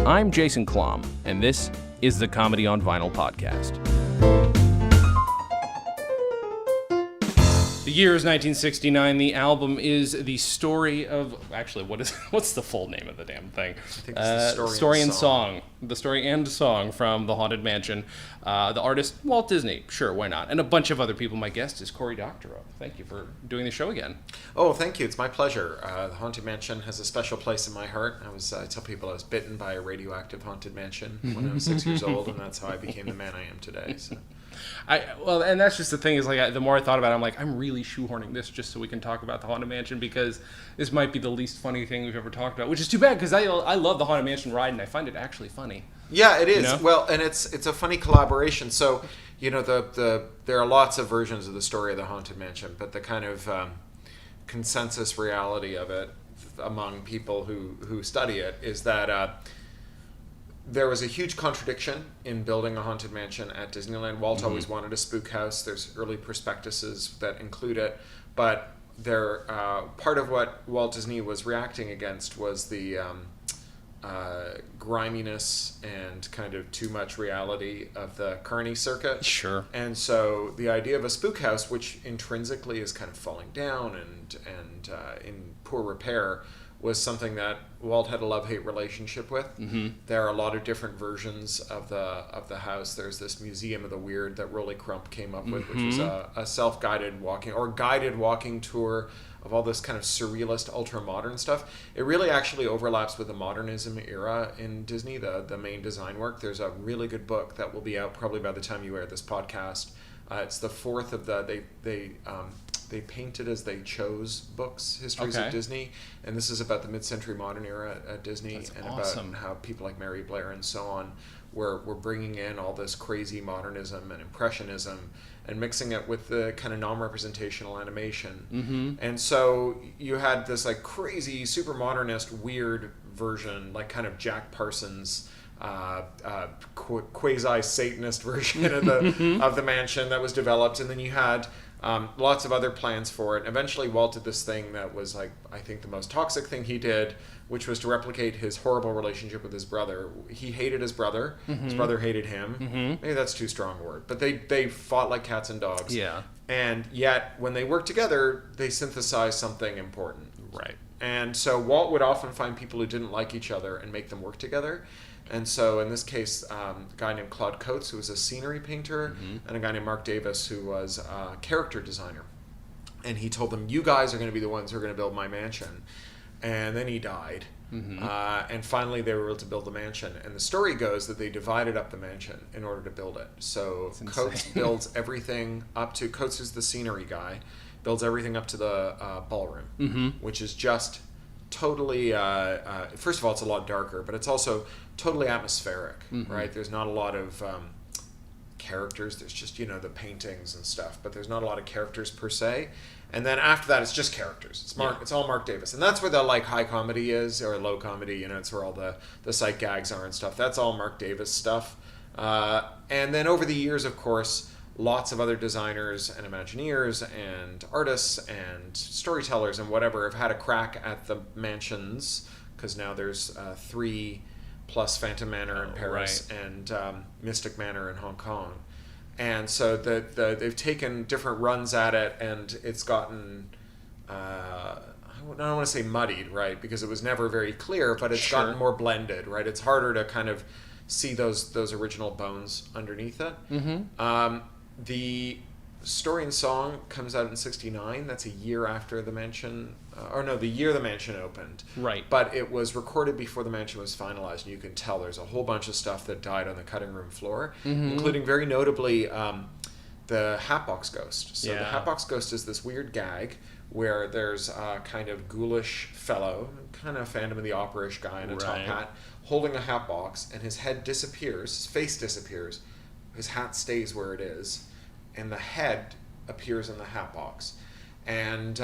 I'm Jason Klom, and this is the Comedy on Vinyl podcast. The year is 1969. The album is the story of... Actually, what's the full name of the damn thing? I think it's the Story and Song. The Story and Song from The Haunted Mansion. The artist, Walt Disney. Sure, why not? And a bunch of other people. My guest is Cory Doctorow. Thank you for doing the show again. Oh, thank you. It's my pleasure. The Haunted Mansion has a special place in my heart. I tell people I was bitten by a radioactive haunted mansion when I was 6 years old, and that's how I became the man I am today. So. And that's just the thing is, like, the more I thought about it, I'm like, I'm really shoehorning this just so we can talk about the Haunted Mansion, because this might be the least funny thing we've ever talked about, which is too bad, because I love the Haunted Mansion ride, and I find it actually funny. Yeah, it is. You know? Well, and it's a funny collaboration. So, you know, there are lots of versions of the story of the Haunted Mansion, but the kind of consensus reality of it among people who study it is that there was a huge contradiction in building a haunted mansion at Disneyland. Walt always wanted a spook house. There's early prospectuses that include it, but part of what Walt Disney was reacting against was the griminess and kind of too much reality of the Kearny circuit. Sure. And so the idea of a spook house, which intrinsically is kind of falling down and in poor repair, was something that Walt had a love-hate relationship with. Mm-hmm. There are a lot of different versions of the house. There's this Museum of the Weird that Rolly Crump came up with, which was a self-guided guided walking tour of all this kind of surrealist, ultra-modern stuff. It really actually overlaps with the modernism era in Disney, the main design work. There's a really good book that will be out probably by the time you air this podcast. It's the fourth of they painted as they chose books, Histories of Disney, and this is about the mid-century modern era at Disney. That's and awesome. About how people like Mary Blair and so on were bringing in all this crazy modernism and impressionism and mixing it with the kind of non-representational animation. Mm-hmm. And so you had this like crazy, super modernist, weird version, like kind of Jack Parsons quasi-Satanist version of the mansion that was developed, and then you had lots of other plans for it. Eventually, Walt did this thing that was, like, I think the most toxic thing he did, which was to replicate his horrible relationship with his brother. He hated his brother. Mm-hmm. His brother hated him. Mm-hmm. Maybe that's too strong a word. But they fought like cats and dogs. Yeah. And yet, when they worked together, they synthesized something important. Right. And so Walt would often find people who didn't like each other and make them work together. And so in this case, a guy named Claude Coates, who was a scenery painter, and a guy named Mark Davis, who was a character designer. And he told them, you guys are going to be the ones who are going to build my mansion. And then he died. Mm-hmm. And finally they were able to build the mansion. And the story goes that they divided up the mansion in order to build it. So Coates builds everything up to... Coates is the scenery guy. Builds everything up to the ballroom, which is just... totally first of all, it's a lot darker, but it's also totally atmospheric, right? There's not a lot of characters. There's just, you know, the paintings and stuff, but there's not a lot of characters per se. And then after that, it's just characters. It's all Mark Davis, and that's where the like high comedy is, or low comedy. You know, it's where all the sight gags are and stuff. That's all Mark Davis stuff. And then over the years, of course, lots of other designers and Imagineers and artists and storytellers and whatever have had a crack at the mansions, because now there's 3 plus Phantom Manor in Paris and Mystic Manor in Hong Kong. And so they've taken different runs at it, and it's gotten, I don't want to say muddied, right, because it was never very clear, but it's gotten more blended, right? It's harder to kind of see those original bones underneath it. Mm-hmm. The Story and Song comes out in 1969. That's a year after the mansion, the year the mansion opened. Right. But it was recorded before the mansion was finalized, and you can tell there's a whole bunch of stuff that died on the cutting room floor, including very notably the Hatbox Ghost. So the Hatbox Ghost is this weird gag where there's a kind of ghoulish fellow, kind of Phantom of the Opera-ish guy in a top hat, holding a hat box, and his head disappears, his face disappears, his hat stays where it is, and the head appears in the hat box. And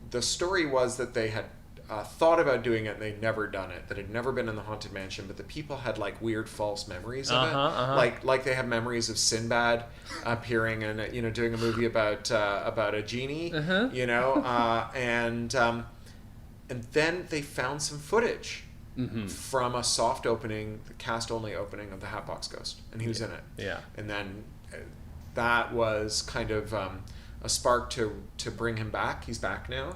the story was that they had thought about doing it and they'd never done it, that had never been in the Haunted Mansion, but the people had like weird false memories of it. Like they have memories of Sinbad appearing and doing a movie about a genie, and then they found some footage from a soft opening, the cast only opening of the Hatbox Ghost, and he was in it. Yeah. And then that was kind of a spark to bring him back. He's back now.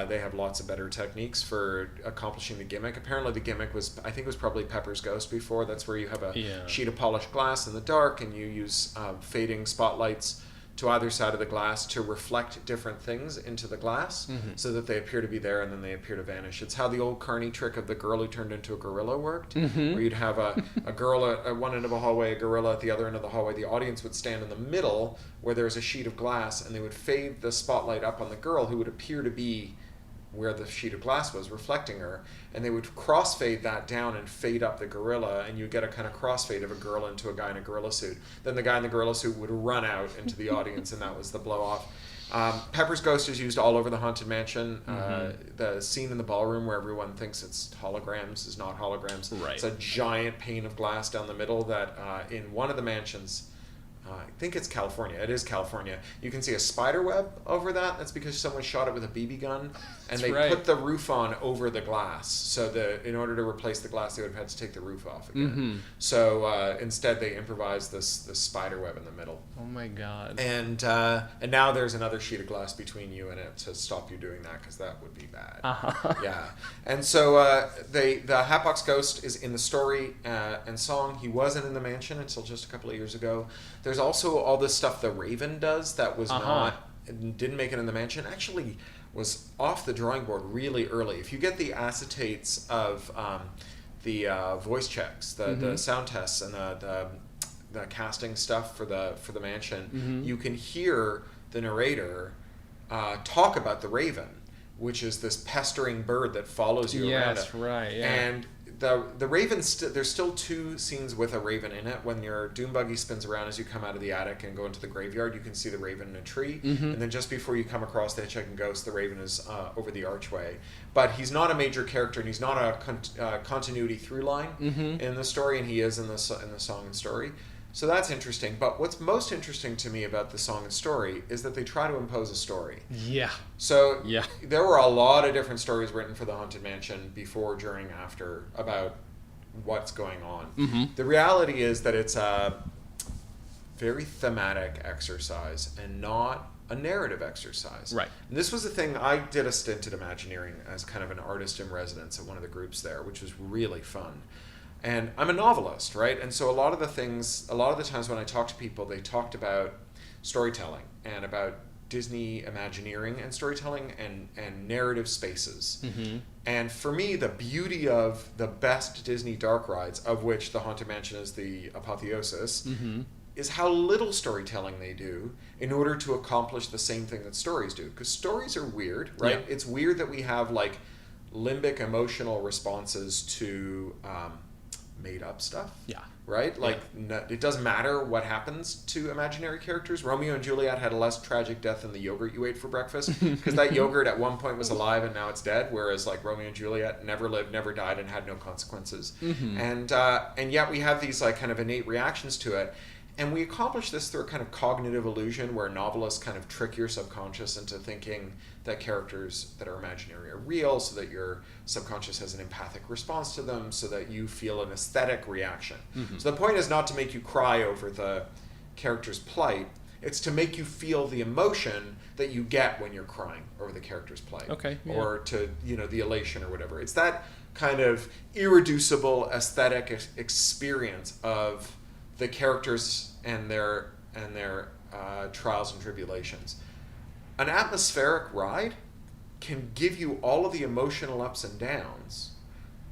They have lots of better techniques for accomplishing the gimmick. Apparently the gimmick was, I think it was probably Pepper's Ghost before. That's where you have a sheet of polished glass in the dark and you use fading spotlights to either side of the glass to reflect different things into the glass so that they appear to be there and then they appear to vanish. It's how the old Carney trick of the girl who turned into a gorilla worked, where you'd have a girl at one end of a hallway, a gorilla at the other end of the hallway. The audience would stand in the middle where there's a sheet of glass and they would fade the spotlight up on the girl who would appear to be where the sheet of glass was reflecting her, and they would crossfade that down and fade up the gorilla, and you get a kind of crossfade of a girl into a guy in a gorilla suit. Then the guy in the gorilla suit would run out into the audience, and that was the blow off. Pepper's Ghost is used all over the Haunted Mansion. The scene in the ballroom where everyone thinks it's holograms is not holograms. Right. It's a giant pane of glass down the middle that in one of the mansions, I think it's California. It is California. You can see a spider web over that. That's because someone shot it with a BB gun, and they put the roof on over the glass. So in order to replace the glass, they would have had to take the roof off again. So instead, they improvised this spider web in the middle. Oh my god! And now there's another sheet of glass between you and it to stop you doing that, because that would be bad. Yeah. And so the Hatbox Ghost is in the story and song. He wasn't in the mansion until just a couple of years ago. There's also all this stuff the Raven does that was didn't make it in the mansion. Actually was off the drawing board really early. If you get the acetates of the voice checks, the sound tests, and the casting stuff for the mansion, you can hear the narrator talk about the Raven, which is this pestering bird that follows you around. Yes, right. Yeah. And the Raven, there's still two scenes with a Raven in it. When your doom buggy spins around as you come out of the attic and go into the graveyard, you can see the Raven in a tree. And then just before you come across the Hitchhiking Ghost, the Raven is over the archway. But he's not a major character, and he's not a continuity through line in the story, and he is in the song and story. So that's interesting. But what's most interesting to me about the song and story is that they try to impose a story. Yeah. So there were a lot of different stories written for the Haunted Mansion before, during, after, about what's going on. The reality is that it's a very thematic exercise and not a narrative exercise. Right. And this was the thing, I did a stint at Imagineering as kind of an artist in residence at one of the groups there, which was really fun. And I'm a novelist, right? And so a lot of the times when I talk to people, they talked about storytelling and about Disney Imagineering and storytelling and narrative spaces. And for me, the beauty of the best Disney dark rides, of which the Haunted Mansion is the apotheosis, is how little storytelling they do in order to accomplish the same thing that stories do. Because stories are weird, right? Yeah. It's weird that we have like limbic emotional responses to made up stuff. Yeah. Right? Like, it doesn't matter what happens to imaginary characters. Romeo and Juliet had a less tragic death than the yogurt you ate for breakfast, because that yogurt at one point was alive and now it's dead, whereas like Romeo and Juliet never lived, never died, and had no consequences. And yet we have these like kind of innate reactions to it. And we accomplish this through a kind of cognitive illusion where novelists kind of trick your subconscious into thinking that characters that are imaginary are real, so that your subconscious has an empathic response to them, so that you feel an aesthetic reaction. So the point is not to make you cry over the character's plight, it's to make you feel the emotion that you get when you're crying over the character's plight. Or to, the elation or whatever. It's that kind of irreducible aesthetic experience of the characters and their trials and tribulations. An atmospheric ride can give you all of the emotional ups and downs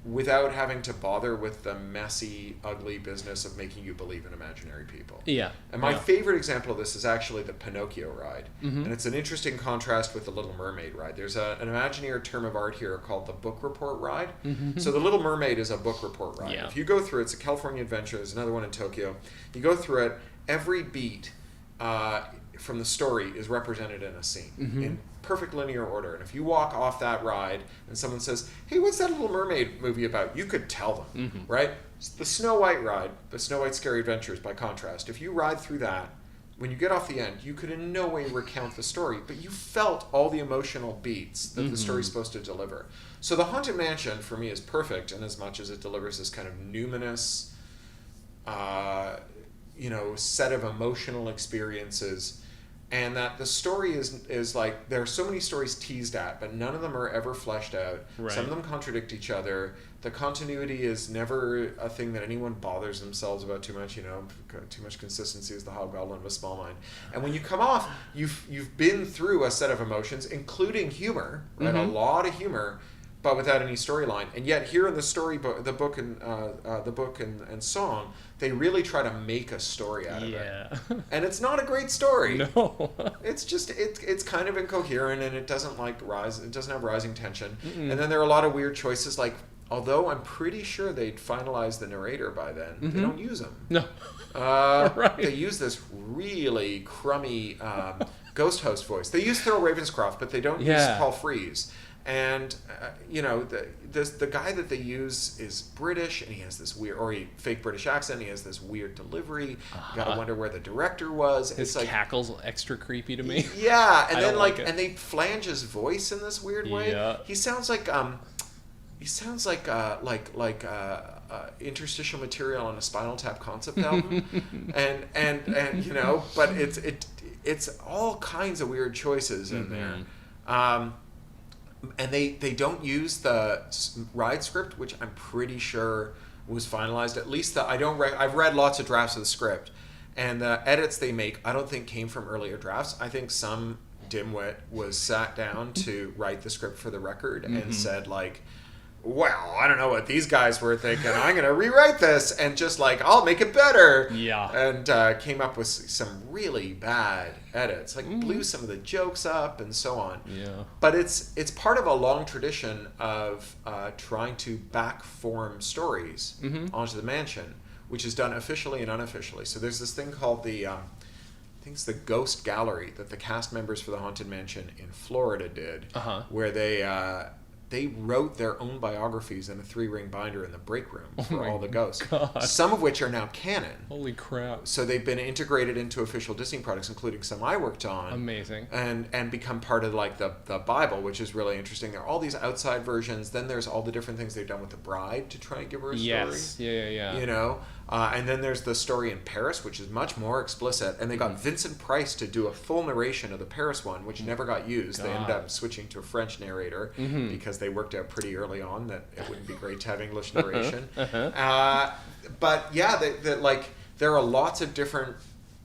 without having to bother with the messy, ugly business of making you believe in imaginary people. Yeah. And my favorite example of this is actually the Pinocchio ride. And it's an interesting contrast with the Little Mermaid ride. There's an Imagineer term of art here called the book report ride. So the Little Mermaid is a book report ride. If you go through it, it's a California adventure, there's another one in Tokyo. You go through it, every beat from the story is represented in a scene. perfect linear order. And if you walk off that ride and someone says, hey, what's that Little Mermaid movie about? You could tell them, right? The Snow White ride, the Snow White Scary Adventures, by contrast, if you ride through that, when you get off the end, you could in no way recount the story, but you felt all the emotional beats that the story's supposed to deliver. So the Haunted Mansion, for me, is perfect in as much as it delivers this kind of numinous, set of emotional experiences, and that the story is like, there are so many stories teased at, but none of them are ever fleshed out. Right. Some of them contradict each other. The continuity is never a thing that anyone bothers themselves about too much. Too much consistency is the hobgoblin of a small mind. And when you come off, you've been through a set of emotions, including humor, right? A lot of humor, but without any storyline. And yet here in the storybook, the book and song, they really try to make a story out of it. And it's not a great story. No. It's just it's kind of incoherent, and it doesn't have rising tension. And then there are a lot of weird choices, like, although I'm pretty sure they'd finalized the narrator by then, they don't use him. No. Right. They use this really crummy ghost host voice. They use Thurl Ravenscroft, but they don't use Paul Frees. And the guy that they use is British, and he has this weird, or he fake British accent. He has this weird delivery. You gotta wonder where the director was. His cackle's extra creepy to me. Yeah, and then and they flange his voice in this weird way. Yeah. He sounds like interstitial material on a Spinal Tap concept album, and but it's all kinds of weird choices in there. And they don't use the ride script, which I'm pretty sure was finalized. At least I've read lots of drafts of the script, and the edits they make I don't think came from earlier drafts. I think some dimwit was sat down to write the script for the record and said, like, well, I don't know what these guys were thinking. I'm going to rewrite this and just I'll make it better. Yeah. And came up with some really bad edits, blew some of the jokes up and so on. Yeah. But it's part of a long tradition of trying to back form stories onto the mansion, which is done officially and unofficially. So there's this thing called I think it's the Ghost Gallery that the cast members for the Haunted Mansion in Florida did, where they wrote their own biographies in a 3-ring binder in the break room for all the ghosts. God. Some of which are now canon. Holy crap. So they've been integrated into official Disney products, including some I worked on. Amazing. And become part of the Bible, which is really interesting. There are all these outside versions. Then there's all the different things they've done with the bride to try and give her a story. Yes. Yeah. And then there's the story in Paris, which is much more explicit. And they got Vincent Price to do a full narration of the Paris one, which never got used. God. They ended up switching to a French narrator because they worked out pretty early on that it wouldn't be great to have English narration. But yeah, there are lots of different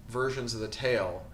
versions of the tale,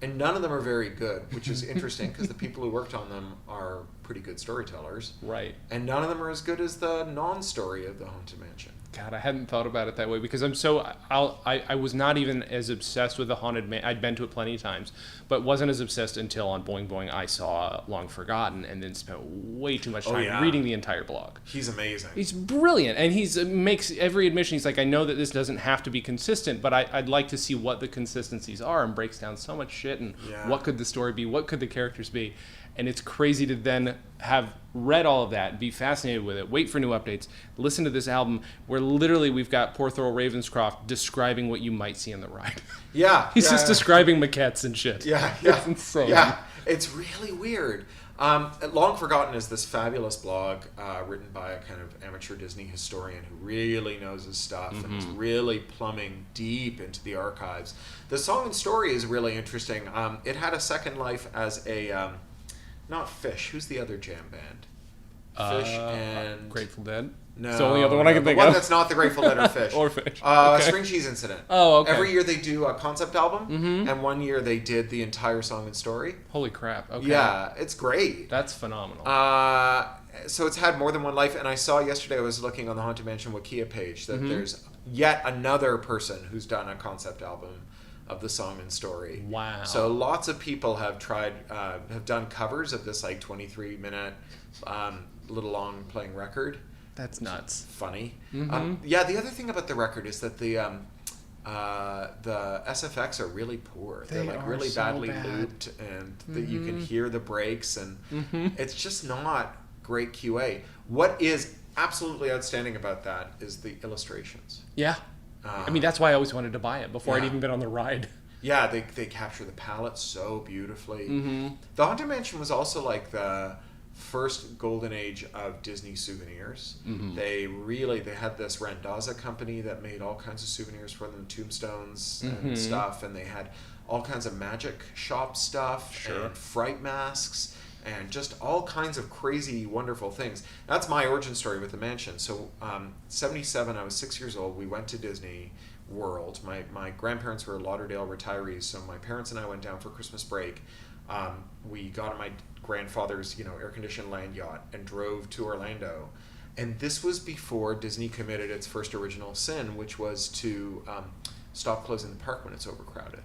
and none of them are very good, which is interesting because the people who worked on them are pretty good storytellers. Right. And none of them are as good as the non-story of the Haunted Mansion. God, I hadn't thought about it that way because I was not even as obsessed with the Haunted Mansion. I'd been to it plenty of times, but wasn't as obsessed until on Boing Boing I saw Long Forgotten and then spent way too much time reading the entire blog. He's amazing. He's brilliant, and he makes every admission. He's like, I know that this doesn't have to be consistent, but I'd like to see what the consistencies are, and breaks down so much shit and what could the story be, what could the characters be. And it's crazy to then have read all of that, be fascinated with it, wait for new updates, listen to this album where literally we've got poor Thurl Ravenscroft describing what you might see on the ride. Yeah. He's just describing maquettes and shit. Yeah. It's insane. Yeah. It's really weird. Long Forgotten is this fabulous blog written by a kind of amateur Disney historian who really knows his stuff and is really plumbing deep into the archives. The song and story is really interesting. It had a second life as a... not Fish. Who's the other jam band? Fish and... Grateful Dead? No. It's the only other one I can think of. The one of. that's not the Grateful Dead or Fish. Or Fish. String Cheese Incident. Oh, okay. Every year they do a concept album, and one year they did the entire song and story. Holy crap. Okay. Yeah, it's great. That's phenomenal. So it's had more than one life, and I saw yesterday, I was looking on the Haunted Mansion Wikia page, that there's yet another person who's done a concept album of the song and story. Wow. So lots of people have done covers of this 23-minute little long playing record. That's nuts. Funny. The other thing about the record is that the The SFX are really poor. They're They like are really so badly bad. looped, and you can hear the brakes, and it's just not great QA. What is absolutely outstanding about that is the illustrations. Yeah. I mean, that's why I always wanted to buy it before I'd even been on the ride. Yeah, they capture the palette so beautifully. The Haunted Mansion was also like the first golden age of Disney souvenirs. They had this Randazza company that made all kinds of souvenirs for them, tombstones and stuff, and they had all kinds of magic shop stuff and fright masks and just all kinds of crazy, wonderful things. That's my origin story with the mansion. So 77, I was 6 years old, we went to Disney World. My grandparents were Lauderdale retirees, so my parents and I went down for Christmas break. We got on my grandfather's air-conditioned land yacht and drove to Orlando. And this was before Disney committed its first original sin, which was to stop closing the park when it's overcrowded.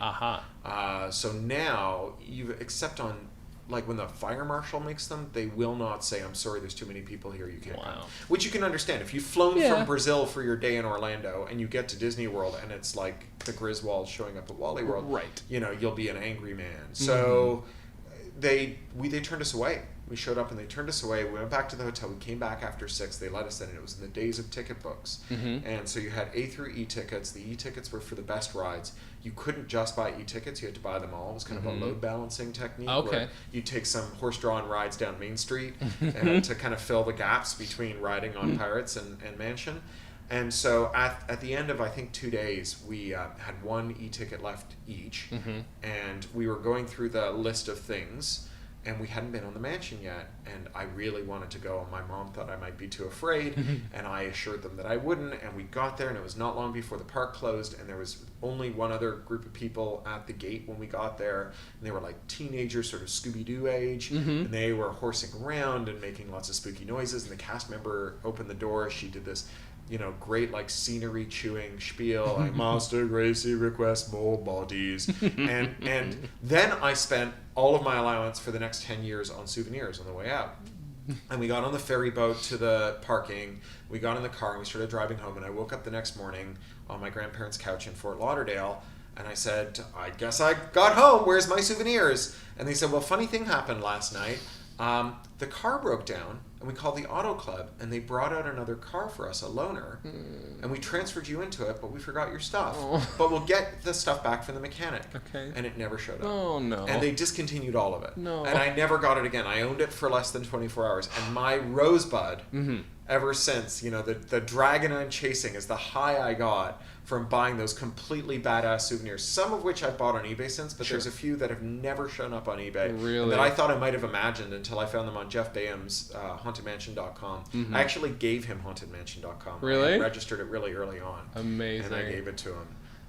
So now, except on, like when the fire marshal makes them, they will not say, I'm sorry, there's too many people here, you can't come. Which you can understand. If you've flown from Brazil for your day in Orlando and you get to Disney World and it's like the Griswolds showing up at Wally World, you'll be an angry man. So they turned us away. We showed up and they turned us away. We went back to the hotel. We came back after 6. They let us in, and it was in the days of ticket books. And so you had A through E tickets. The E tickets were for the best rides. You couldn't just buy E tickets. You had to buy them all. It was kind of a load balancing technique. Where you take some horse-drawn rides down Main Street to kind of fill the gaps between riding on Pirates and Mansion. And so at the end of, I think, 2 days, we had one e-ticket left each. And we were going through the list of things, and we hadn't been on the mansion yet. And I really wanted to go, and my mom thought I might be too afraid. And I assured them that I wouldn't. And we got there, and it was not long before the park closed. And there was only one other group of people at the gate when we got there. And they were like teenagers, sort of Scooby-Doo age. And they were horsing around and making lots of spooky noises. And the cast member opened the door. She did this great like scenery chewing spiel, like Master Gracie requests more bodies, and then I spent all of my allowance for the next 10 years on souvenirs on the way out. And we got on the ferry boat to the parking. We got in the car and we started driving home. And I woke up the next morning on my grandparents' couch in Fort Lauderdale. And I said, I guess I got home. Where's my souvenirs? And they said, well, funny thing happened last night. The car broke down, and we called the auto club, and they brought out another car for us, a loaner, and we transferred you into it, but we forgot your stuff. But we'll get the stuff back from the mechanic. And it never showed up. Oh, no. And they discontinued all of it. No. And I never got it again. I owned it for less than 24 hours. And my rosebud, ever since, the dragon I'm chasing is the high I got from buying those completely badass souvenirs, some of which I bought on eBay since, but there's a few that have never shown up on eBay. Really? And that I thought I might have imagined until I found them on Jeff Baham's HauntedMansion.com. I actually gave him HauntedMansion.com. Really? I registered it really early on. Amazing. And I gave it to him.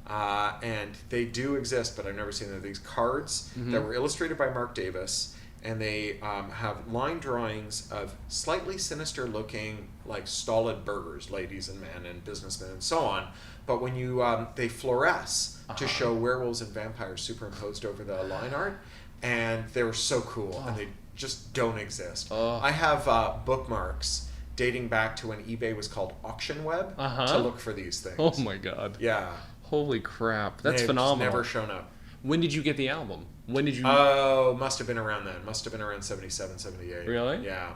And they do exist, but I've never seen them. These cards that were illustrated by Mark Davis, and they have line drawings of slightly sinister looking, like stolid burghers, ladies and men and businessmen and so on. But when you they fluoresce to show werewolves and vampires superimposed over the line art, and they were so cool, and they just don't exist. I have bookmarks dating back to when eBay was called Auction Web to look for these things. Oh my god. Yeah. Holy crap. That's They've phenomenal. Never shown up. When did you get the album? When did you... Oh, must have been around then. Must have been around 77, 78. Really? Yeah.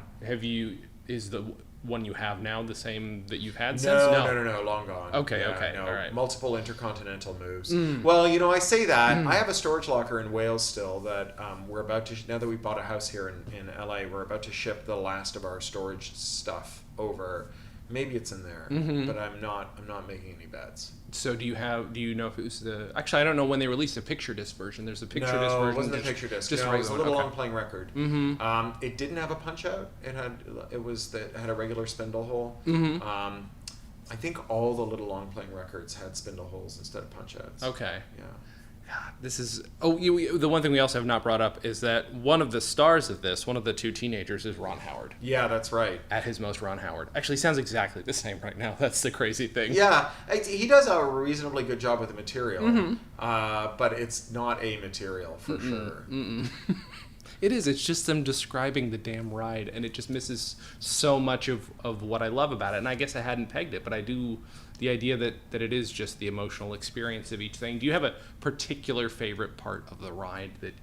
Is the one you have now the same that you've had since? No, long gone. Okay, No. all right. Multiple intercontinental moves. Well, I say that. I have a storage locker in Wales still that we're about to, now that we bought a house here in LA, we're about to ship the last of our storage stuff over. Maybe it's in there, but I'm not making any bets. So do you know if it was the... Actually, I don't know when they released the picture disc version. There's a picture disc version. No, it wasn't the picture disc. No, it was a little long-playing record. It didn't have a punch-out. It had a regular spindle hole. I think all the little long-playing records had spindle holes instead of punch-outs. Okay. Yeah. This is... the one thing we also have not brought up is that one of the stars of this, one of the two teenagers, is Ron Howard. Yeah, that's right. At his most Ron Howard. Actually, sounds exactly the same right now. That's the crazy thing. Yeah, he does a reasonably good job with the material, but it's not a material for sure. It is. It's just them describing the damn ride, and it just misses so much of what I love about it. And I guess I hadn't pegged it, but I do. The idea that it is just the emotional experience of each thing. Do you have a particular favorite part of the ride that,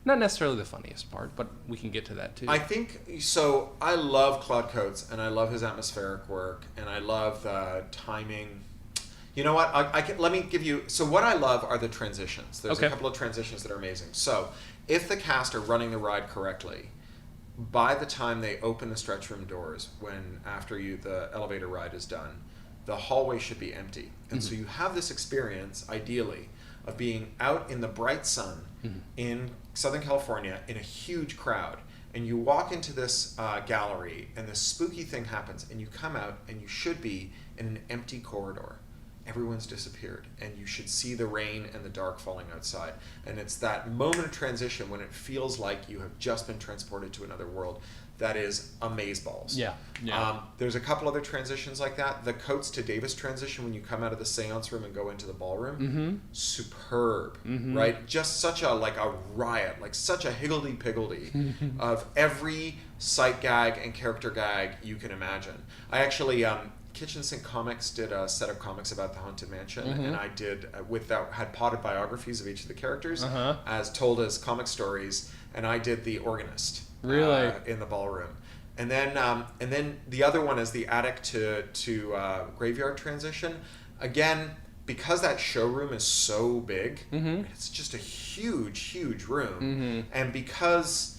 not necessarily the funniest part, but we can get to that too? I think so. I love Claude Coates, and I love his atmospheric work, and I love the timing. You know what? Let me give you. So what I love are the transitions. There's a couple of transitions that are amazing. So if the cast are running the ride correctly, by the time they open the stretch room doors, after the elevator ride is done, the hallway should be empty. And so you have this experience, ideally, of being out in the bright sun in Southern California in a huge crowd. And you walk into this gallery, and this spooky thing happens, and you come out, and you should be in an empty corridor. Everyone's disappeared, and you should see the rain and the dark falling outside. And it's that moment of transition when it feels like you have just been transported to another world that is amazeballs. Yeah. There's a couple other transitions like that. The Coates to Davis transition when you come out of the seance room and go into the ballroom, superb, right? Just such a riot, like such a higgledy-piggledy of every sight gag and character gag you can imagine. I actually... Kitchen Sink Comics did a set of comics about the Haunted Mansion, and I did had potted biographies of each of the characters as told as comic stories, and I did the organist in the ballroom, and then the other one is the attic to graveyard transition. Again, because that showroom is so big, it's just a huge room, and because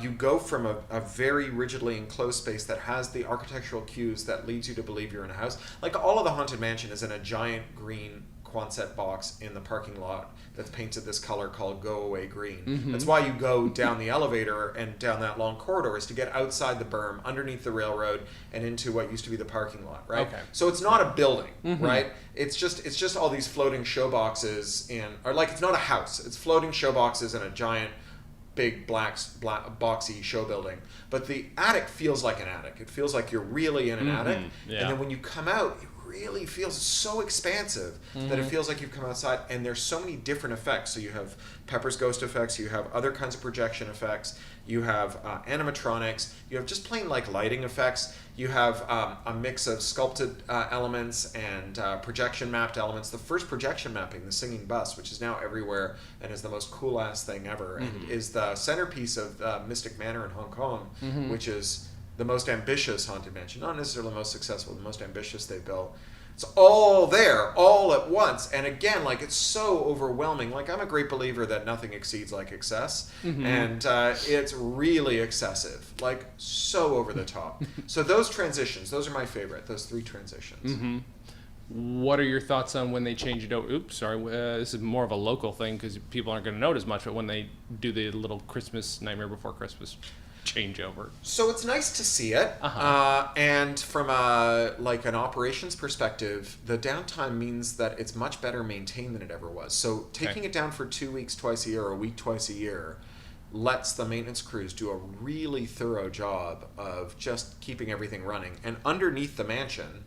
you go from a very rigidly enclosed space that has the architectural cues that leads you to believe you're in a house. Like all of the Haunted Mansion is in a giant green Quonset box in the parking lot that's painted this color called Go Away Green. That's why you go down the elevator and down that long corridor, is to get outside the berm, underneath the railroad, and into what used to be the parking lot, right? Okay. So it's not a building, right? It's just all these floating show boxes it's not a house. It's floating show boxes in a giant big black boxy show building, but the attic feels like an attic. It feels like you're really in an attic, and then when you come out, it really feels so expansive that it feels like you've come outside. And there's so many different effects. So you have Pepper's ghost effects, you have other kinds of projection effects, you have animatronics, you have just plain lighting effects, you have a mix of sculpted elements and projection mapped elements. The first projection mapping, the Singing Bus, which is now everywhere and is the most cool ass thing ever, and is the centerpiece of Mystic Manor in Hong Kong, which is the most ambitious Haunted Mansion, not necessarily the most successful, the most ambitious they built. It's all there, all at once. And again, it's so overwhelming. I'm a great believer that nothing exceeds excess. And it's really excessive, so over the top. So those transitions, those are my favorite, those three transitions. What are your thoughts on when they change it over? Oops, sorry. This is more of a local thing because people aren't going to notice much, but when they do the little Christmas, Nightmare Before Christmas changeover. So it's nice to see it, and from an operations perspective, the downtime means that it's much better maintained than it ever was. So taking it down for 2 weeks twice a year or a week twice a year lets the maintenance crews do a really thorough job of just keeping everything running. And underneath the mansion,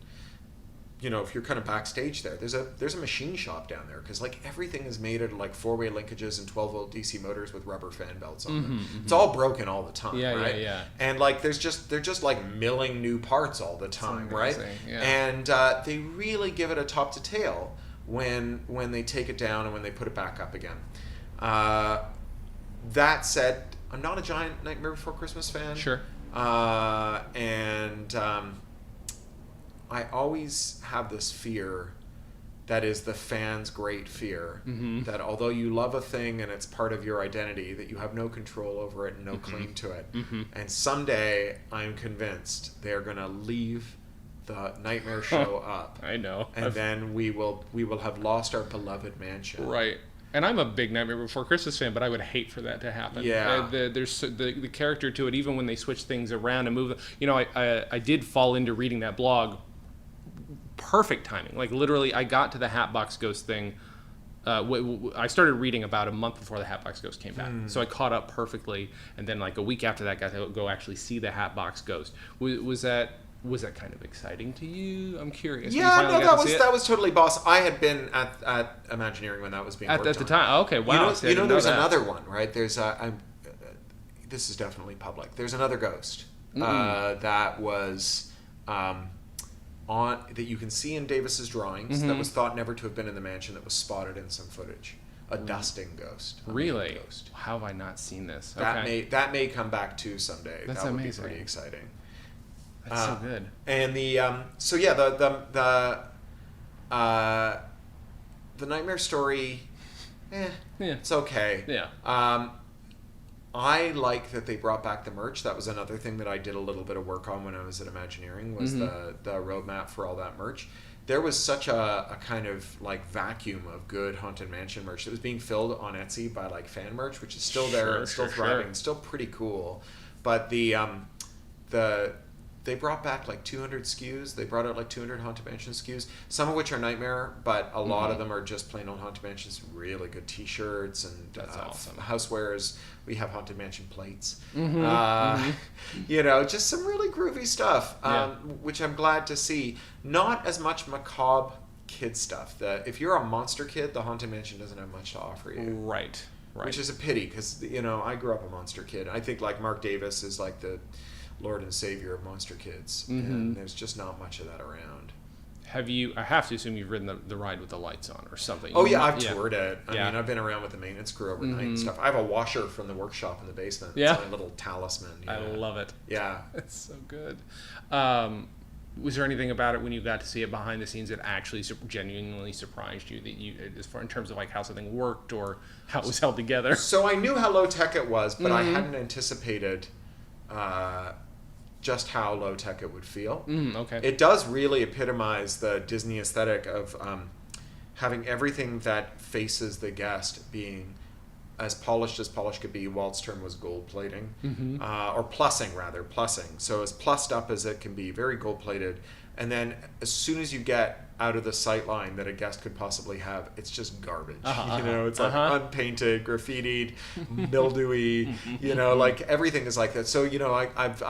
if you're kind of backstage there, there's a machine shop down there, because everything is made out of four-way linkages and 12-volt DC motors with rubber fan belts on them. It's all broken all the time, right? Yeah. And they're just milling new parts all the time, right? Yeah. And they really give it a top to tail when they take it down and when they put it back up again. That said, I'm not a giant Nightmare Before Christmas fan. Sure. I always have this fear that is the fans' great fear, that although you love a thing and it's part of your identity, that you have no control over it and no claim to it. And someday, I'm convinced, they're going to leave the Nightmare show up. I know. And then we will have lost our beloved mansion. Right. And I'm a big Nightmare Before Christmas fan, but I would hate for that to happen. Yeah. There's the character to it, even when they switch things around and move them. I did fall into reading that blog. Perfect timing. Literally, I got to the Hatbox Ghost thing. I started reading about a month before the Hatbox Ghost came back. So I caught up perfectly. And then a week after that, got to go actually see the Hatbox Ghost. Was that kind of exciting to you? I'm curious. Yeah, no, that was totally boss. I had been at Imagineering when that was being worked at the time. Oh, okay, wow. There's another one, right? There's this is definitely public. There's another ghost that was that you can see in Davis's drawings that was thought never to have been in the mansion, that was spotted in some footage. A dusting ghost. Really? Ghost. How have I not seen this? That may come back too someday. That's that would amazing. be pretty exciting. That's so good. And the the Nightmare Story, it's okay. Yeah. I like that they brought back the merch. That was another thing that I did a little bit of work on when I was at Imagineering, was the roadmap for all that merch. There was such a kind of like vacuum of good Haunted Mansion merch that was being filled on Etsy by like fan merch, which is still there and still thriving, and still pretty cool. But they brought back like 200 SKUs. They brought out like 200 Haunted Mansion SKUs, some of which are Nightmare, but a lot of them are just plain old Haunted Mansions. Really good T-shirts and that's awesome. housewares. We have Haunted Mansion plates. Just some really groovy stuff, which I'm glad to see. Not as much macabre kid stuff. If you're a monster kid, the Haunted Mansion doesn't have much to offer you. Right. Which is a pity, because I grew up a monster kid. I think like Mark Davis is like the Lord and Savior of monster kids, and there's just not much of that around. I have to assume you've ridden the ride with the lights on or something. I've toured it. I mean, I've been around with the maintenance crew overnight and stuff. I have a washer from the workshop in the basement. Yeah. It's my little talisman. I love it. Yeah. It's so good. Was there anything about it when you got to see it behind the scenes that actually genuinely surprised you, as far in terms of like how something worked or how it was held together? So I knew how low tech it was, but I hadn't anticipated just how low tech it would feel. Okay. It does really epitomize the Disney aesthetic of having everything that faces the guest being as polish could be. Walt's term was gold plating, or plussing rather, plussing. So as plussed up as it can be, very gold plated. And then as soon as you get out of the sight line that a guest could possibly have, it's just garbage. It's like unpainted, graffitied, mildewy. Like everything is like that. So I've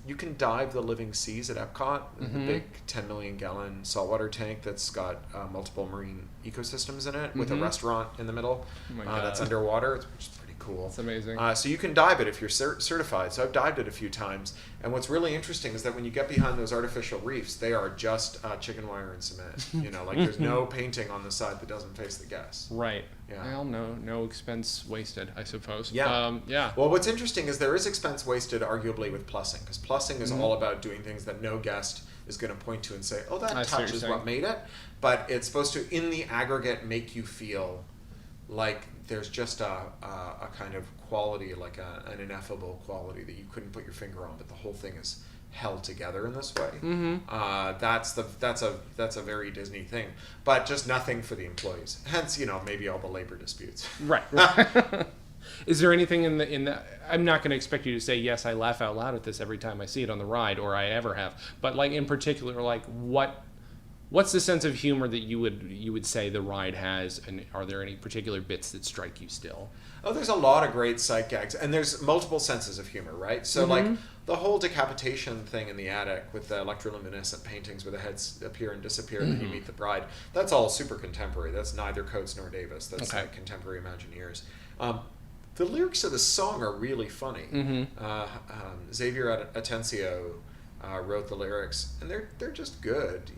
you can dive the living seas at Epcot, the big 10 million gallon saltwater tank that's got multiple marine ecosystems in it, with a restaurant in the middle that's underwater, which is pretty cool. It's amazing. So you can dive it if you're certified. So I've dived it a few times, and what's really interesting is that when you get behind those artificial reefs, they are just chicken wire and cement. Like there's no painting on the side that doesn't face the guests. Right. Yeah. Well, no expense wasted, I suppose. Yeah. Yeah. Well, what's interesting is there is expense wasted, arguably, with plussing, because plussing is all about doing things that no guest is going to point to and say, "Oh, that touch is what made it." But it's supposed to, in the aggregate, make you feel like there's just a kind of quality, like an ineffable quality that you couldn't put your finger on, but the whole thing is held together in this way. That's a very Disney thing, but just nothing for the employees. Hence, maybe all the labor disputes. Right. Is there anything in the? I'm not going to expect you to say yes. I laugh out loud at this every time I see it on the ride, or I ever have. But like in particular, like what's the sense of humor that you would say the ride has, and are there any particular bits that strike you still? Oh, there's a lot of great sight gags, and there's multiple senses of humor, right? So like the whole decapitation thing in the attic with the electroluminescent paintings where the heads appear and disappear and then you meet the bride, that's all super contemporary. That's neither Coates nor Davis. That's like contemporary Imagineers. The lyrics of the song are really funny. Xavier Atencio wrote the lyrics, and they're just good,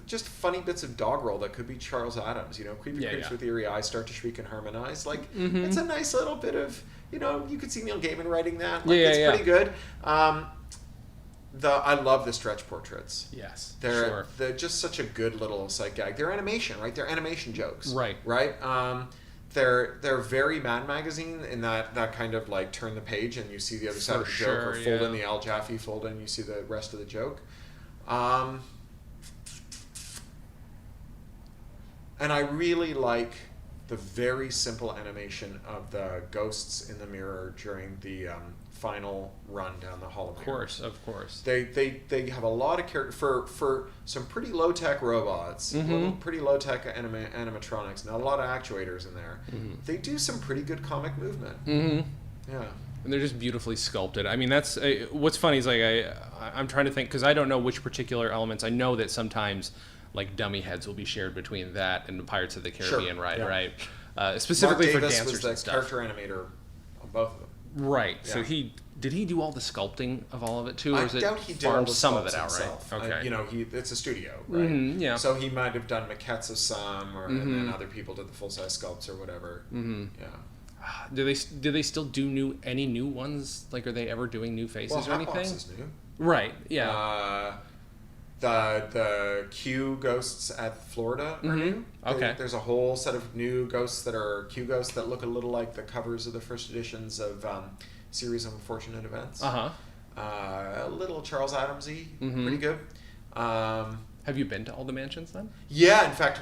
just funny bits of doggerel that could be Charles Adams, creepy creeps with eerie eyes start to shriek and harmonize. Like it's a nice little bit of, you could see Neil Gaiman writing that. Like, it's pretty good. I love the stretch portraits. Yes, they're just such a good little sight gag. They're animation, right? They're animation jokes, right? They're very Mad Magazine in that kind of like turn the page and you see the other side of the joke, or fold in the Al Jaffe, fold in, you see the rest of the joke. And I really like the very simple animation of the ghosts in the mirror during the final run down the hall of mirrors. Of course. They have a lot of character for some pretty low tech robots, pretty low tech animatronics, not a lot of actuators in there. They do some pretty good comic movement. Yeah. And they're just beautifully sculpted. I mean, that's what's funny is like I'm trying to think, because I don't know which particular elements. I know that sometimes like dummy heads will be shared between that and the Pirates of the Caribbean ride, right? Specifically Mark for Davis dancers was the and stuff. character animator both of them. Right. Yeah. So did he do all the sculpting of all of it too, or I is it doubt he did farmed all the some of sculpts it outright? himself. Okay. It's a studio, right? Yeah. So he might have done maquettes of some, and then other people did the full size sculpts or whatever. Yeah. Do they still do any new ones? Like, are they ever doing new faces or anything? Hatbox is new. Right. Yeah. The Q ghosts at Florida are new. Okay. There's a whole set of new ghosts that are Q ghosts that look a little like the covers of the first editions of Series of Unfortunate Events. A little Charles Adamsy, pretty good. Have you been to all the mansions then? Yeah, in fact,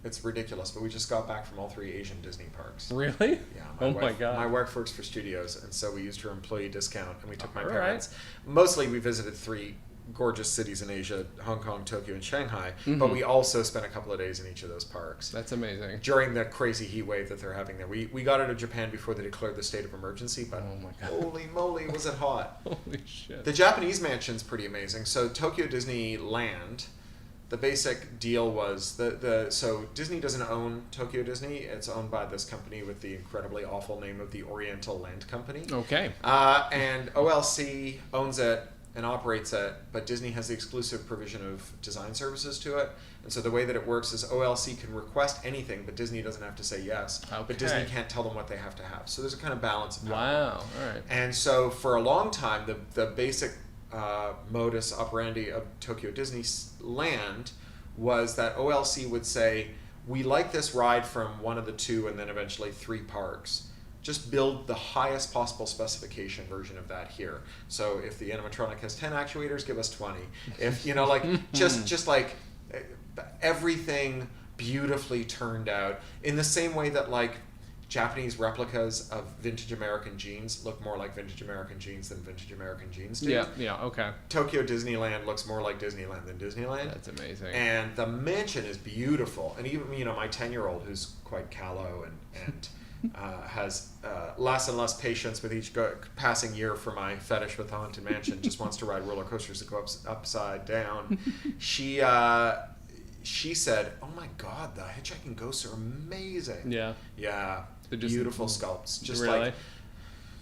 it's ridiculous, but we just got back from all 3 Asian Disney parks. Really? Yeah. My God. My wife works for studios, and so we used her employee discount, and we took my All parents. Mostly, we visited 3 gorgeous cities in Asia: Hong Kong, Tokyo, and Shanghai. But we also spent a couple of days in each of those parks. That's amazing. During the crazy heat wave that they're having there. We got out of Japan before they declared the state of emergency, but Oh my God. holy moly, was it hot. Holy shit. The Japanese mansion's pretty amazing. So Tokyo Disneyland, the basic deal was so Disney doesn't own Tokyo Disney. It's owned by this company with the incredibly awful name of the Oriental Land Company. Okay. And OLC owns it and operates it, but Disney has the exclusive provision of design services to it. And so the way that it works is OLC can request anything, but Disney doesn't have to say yes. Okay. But Disney can't tell them what they have to have. So there's a kind of balance of power. Wow. All right. And so for a long time, the basic modus operandi of Tokyo Disneyland was that OLC would say, we like this ride from one of the 2 and then eventually 3 parks. Just build the highest possible specification version of that here. So if the animatronic has 10 actuators, give us 20. If, just like everything beautifully turned out in the same way that like Japanese replicas of vintage American jeans look more like vintage American jeans than vintage American jeans do. Yeah, okay. Tokyo Disneyland looks more like Disneyland than Disneyland. That's amazing. And the mansion is beautiful. And even, my 10-year-old, who's quite callow and has less and less patience with each passing year for my fetish with the Haunted Mansion, just wants to ride roller coasters that go upside down. She said, "Oh my God, the hitchhiking ghosts are amazing." Yeah. Yeah. They're just Beautiful sculpts. Just really? like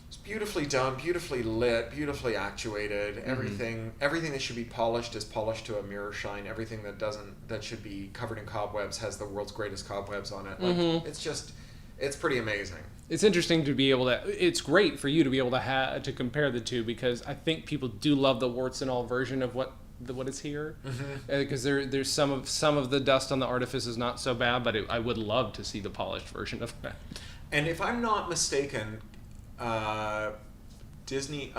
it's beautifully done, beautifully lit, beautifully actuated. Everything that should be polished is polished to a mirror shine. Everything that should be covered in cobwebs has the world's greatest cobwebs on it. Like it's pretty amazing. It's interesting to be able to. It's great for you to be able to compare the two, because I think people do love the warts and all version of what is here, because there's some of the dust on the artifice is not so bad, but I would love to see the polished version of that. And if I'm not mistaken, Disney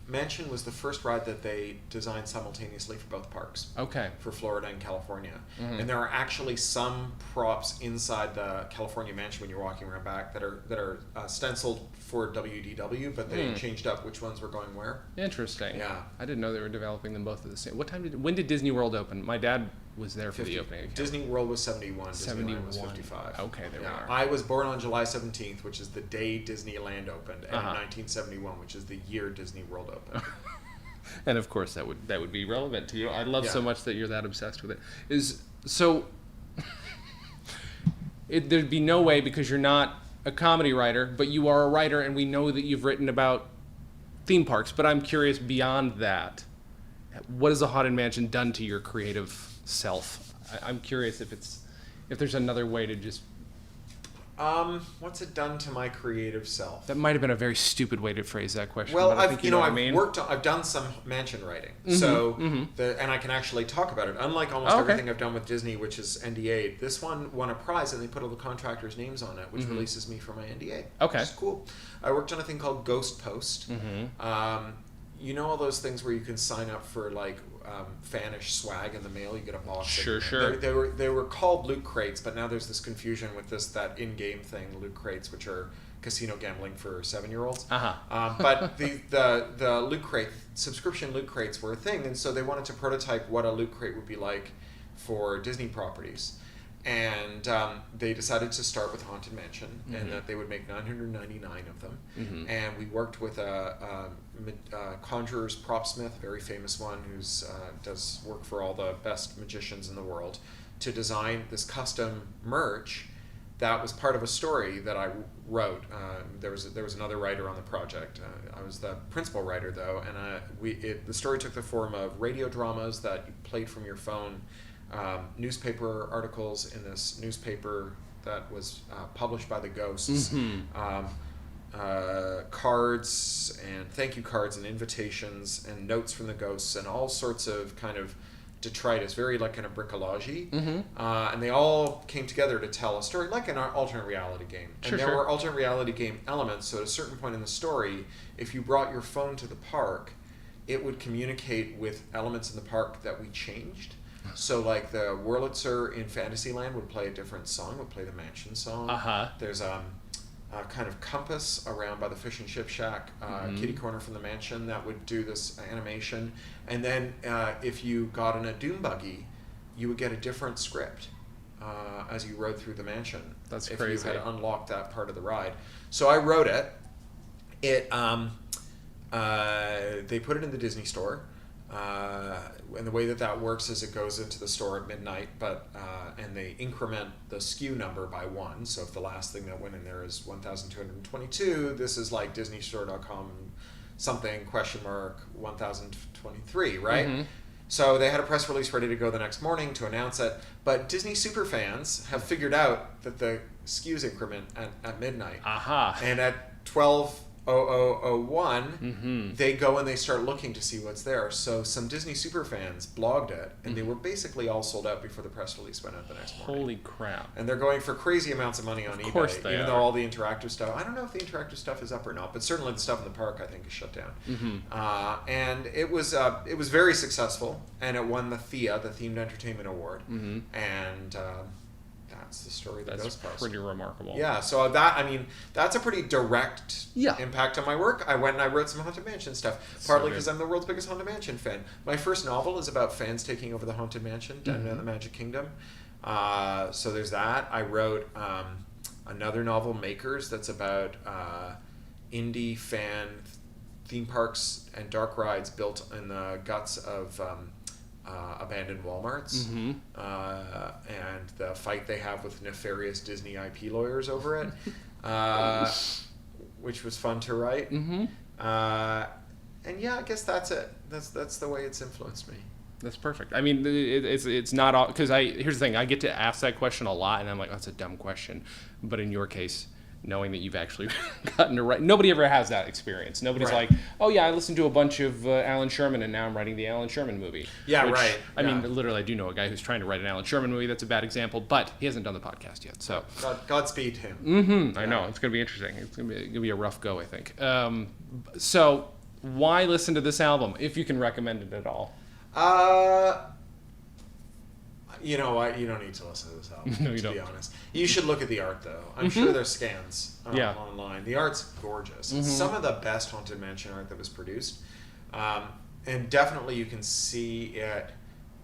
Mansion was the first ride that they designed simultaneously for both parks. Okay. For Florida and California. And there are actually some props inside the California Mansion when you're walking around back that are stenciled for WDW, but they changed up which ones were going where. Interesting. Yeah. I didn't know they were developing them both at the same. When did Disney World open? My dad was there for the opening. Disney World was 71. 71. Disneyland was 55. Okay, there we are. I was born on July 17th, which is the day Disneyland opened, and in 1971, which is the year Disney World opened. And of course, that would be relevant to you. I love so much that you're that obsessed with it. There'd be no way, because you're not a comedy writer, but you are a writer, and we know that you've written about theme parks. But I'm curious, beyond that, what has the Haunted Mansion done to your creative self? I'm curious if there's another way to just. What's it done to my creative self? That might have been a very stupid way to phrase that question. Well, but I think I've done some mansion writing, and I can actually talk about it. Unlike almost everything I've done with Disney, which is NDA, this one won a prize, and they put all the contractors' names on it, which releases me from my NDA. Okay, which is cool. I worked on a thing called Ghost Post. You know all those things where you can sign up for like fanish swag in the mail? You get a box. Sure. They were called loot crates, but now there's this confusion with that in-game thing, loot crates, which are casino gambling for 7-year-olds. But the loot crate subscription loot crates were a thing, and so they wanted to prototype what a loot crate would be like for Disney properties. And they decided to start with Haunted Mansion, and that they would make 999 of them. And we worked with a conjurer's prop smith, a very famous one who does work for all the best magicians in the world, to design this custom merch that was part of a story that I wrote. There was another writer on the project. I was the principal writer though, and the story took the form of radio dramas that you played from your phone, newspaper articles in this newspaper that was published by the Ghosts, cards and thank you cards and invitations and notes from the Ghosts and all sorts of kind of detritus, very like kind of bricolage-y. And they all came together to tell a story like an alternate reality game. And there were alternate reality game elements, so at a certain point in the story, if you brought your phone to the park, it would communicate with elements in the park that we changed. So like the Wurlitzer in Fantasyland would play a different song, would play the Mansion song. There's a kind of compass around by the fish and chip shack, kitty corner from the Mansion that would do this animation. And then if you got in a Doom buggy, you would get a different script as you rode through the Mansion. That's if crazy. you had unlocked that part of the ride. So I wrote it. They put it in the Disney store. And the way that works is it goes into the store at midnight, and they increment the SKU number by 1. So if the last thing that went in there is 1,222, this is like DisneyStore.com something $1023, right? So they had a press release ready to go the next morning to announce it, but Disney superfans have figured out that the SKUs increment at midnight, and at 12:0001, they go and they start looking to see what's there. So some Disney superfans blogged it, and they were basically all sold out before the press release went out the next morning. Holy crap. And they're going for crazy amounts of money on eBay. Of course they even are. though all the interactive stuff, I don't know if the interactive stuff is up or not, but certainly the stuff in the park I think is shut down. And it was very successful, and it won the THEA, the Themed Entertainment Award. And that's the story that goes That's pretty remarkable. Yeah, so that's a pretty direct impact on my work. I went and I wrote some Haunted Mansion stuff, partly because I'm the world's biggest Haunted Mansion fan. My first novel is about fans taking over the Haunted Mansion down in the Magic Kingdom. So there's that. I wrote another novel, Makers, that's about indie fan theme parks and dark rides built in the guts of abandoned Walmarts, and the fight they have with nefarious Disney IP lawyers over it, which was fun to write. And yeah, I guess that's it. That's the way it's influenced me. That's perfect. I mean, it's not all, because here's the thing, I get to ask that question a lot, and I'm like, oh, that's a dumb question. But in your case, knowing that you've actually gotten to write, nobody ever has that experience. Nobody's like, oh yeah, I listened to a bunch of Alan Sherman, and now I'm writing the Alan Sherman movie. Yeah, Which, right. I mean, literally, I do know a guy who's trying to write an Alan Sherman movie. That's a bad example, but he hasn't done the podcast yet. So Godspeed him. I know, it's going to be interesting. It's going to be a rough go, I think. So why listen to this album, if you can recommend it at all? You know what? You don't need to listen to this album, No, you to don't. be honest. You should look at the art, though. I'm sure there's scans online. The art's gorgeous. It's some of the best Haunted Mansion art that was produced. And definitely you can see it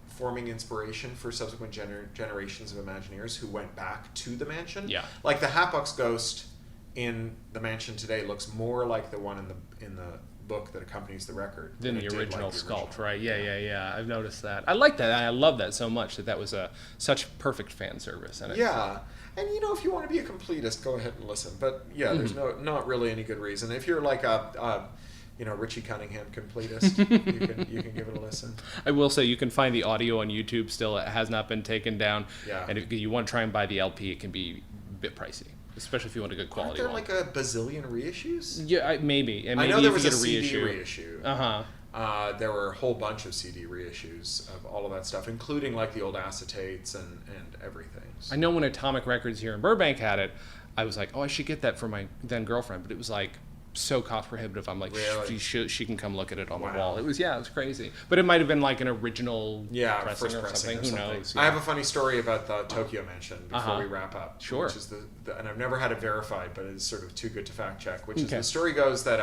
forming inspiration for subsequent generations of Imagineers who went back to the mansion. Yeah. Like the Hatbox Ghost in the mansion today looks more like the one in the book that accompanies the record Than it the did original like the sculpt, original. right? Yeah. I've noticed that. I like that. I love that so much that was such perfect fan service. And Yeah, and if you want to be a completist, go ahead and listen. But yeah, there's not really any good reason. If you're like a Richie Cunningham completist, you can give it a listen. I will say you can find the audio on YouTube still. It has not been taken down. Yeah. And if you want to try and buy the LP, it can be a bit pricey, especially if you want a good quality Aren't there one. like a bazillion reissues? Yeah, maybe. And maybe I know there if was you a get CD reissue. There were a whole bunch of CD reissues of all of that stuff, including like the old acetates and everything. So. I know when Atomic Records here in Burbank had it, I was like, oh, I should get that for my then girlfriend, but it was like so cost prohibitive. I'm like, Really? she can come look at it on the Wow. wall. It was crazy, but it might have been like an original pressing first or pressing something. or Who knows? I have a funny story about the Tokyo Mansion before we wrap up. Sure. Which is and I've never had it verified, but it's sort of too good to fact check. Which is Okay. the story goes that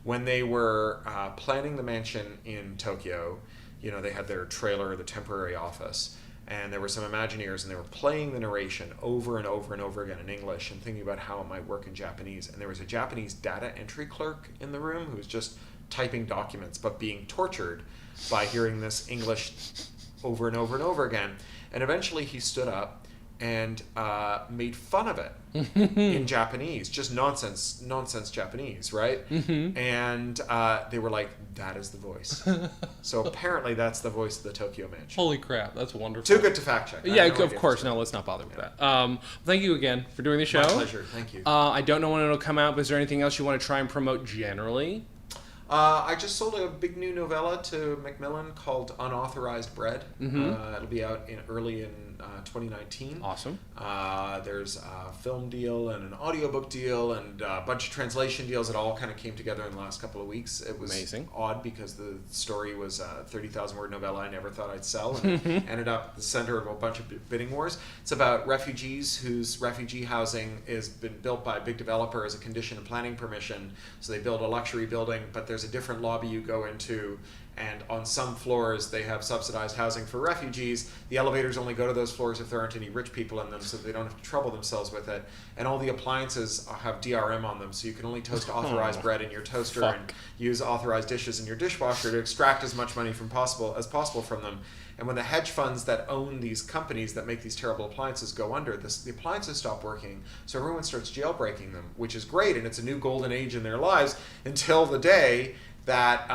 when they were planning the mansion in Tokyo, they had their trailer, the temporary office, and there were some Imagineers, and they were playing the narration over and over and over again in English and thinking about how it might work in Japanese. And there was a Japanese data entry clerk in the room who was just typing documents, but being tortured by hearing this English over and over and over again. And eventually he stood up and made fun of it in Japanese, just nonsense Japanese, right? And they were like, that is the voice. So apparently that's the voice of the Tokyo Mansion. Holy crap, that's wonderful. Too good to fact check. Yeah, of course. No, let's not bother with that. Thank you again for doing the show. My pleasure. Thank you. I don't know when it'll come out, but is there anything else you want to try and promote generally? I just sold a big new novella to Macmillan called Unauthorized Bread. It'll be out early in 2019. Awesome. There's a film deal and an audiobook deal and a bunch of translation deals that all kind of came together in the last couple of weeks. It was amazing. Odd because the story was a 30,000 word novella I never thought I'd sell, and it ended up at the center of a bunch of bidding wars. It's about refugees whose refugee housing has been built by a big developer as a condition of planning permission. So they build a luxury building, but there's a different lobby you go into, and on some floors they have subsidized housing for refugees. The elevators only go to those floors if there aren't any rich people in them, so they don't have to trouble themselves with it. And all the appliances have DRM on them, so you can only toast authorized bread in your toaster and use authorized dishes in your dishwasher to extract as much money as possible from them. And when the hedge funds that own these companies that make these terrible appliances go under, the appliances stop working, so everyone starts jailbreaking them, which is great, and it's a new golden age in their lives until the day that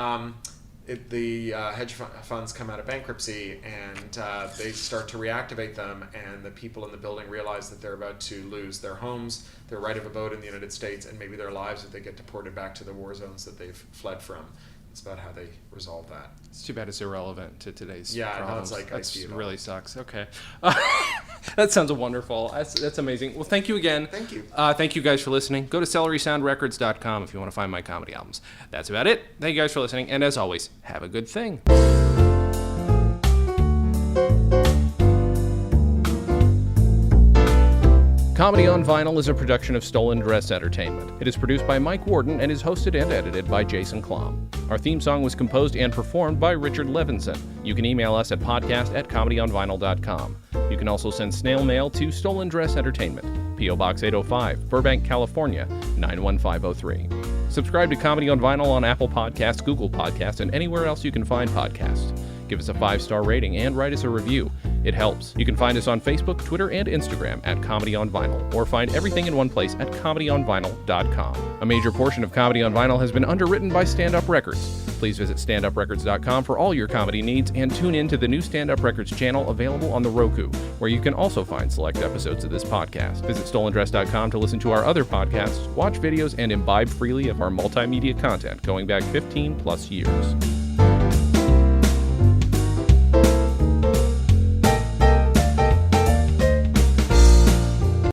the hedge funds come out of bankruptcy, and they start to reactivate them, and the people in the building realize that they're about to lose their homes, their right of abode in the United States, and maybe their lives if they get deported back to the war zones that they've fled from. It's about how they resolve that. It's too bad it's irrelevant to today's No, problems. it's like that really sucks. Okay. That sounds wonderful. That's amazing. Well, thank you again. Thank you. Thank you guys for listening. Go to celerysoundrecords.com if you want to find my comedy albums. That's about it. Thank you guys for listening. And as always, have a good thing. Comedy on Vinyl is a production of StolenDress Entertainment. It is produced by Mike Worden and is hosted and edited by Jason Klom. Our theme song was composed and performed by Richard Levinson. You can email us at podcast@comedyonvinyl.com. You can also send snail mail to StolenDress Entertainment, P.O. Box 805, Burbank, California, 91503. Subscribe to Comedy on Vinyl on Apple Podcasts, Google Podcasts, and anywhere else you can find podcasts. Give us a 5-star rating and write us a review. It helps. You can find us on Facebook, Twitter, and Instagram at Comedy on Vinyl, or find everything in one place at comedyonvinyl.com. A major portion of Comedy on Vinyl has been underwritten by Stand Up Records. Please visit standuprecords.com for all your comedy needs, and tune in to the new Stand Up Records channel available on the Roku, where you can also find select episodes of this podcast. Visit StolenDress.com to listen to our other podcasts, watch videos, and imbibe freely of our multimedia content going back 15 plus years.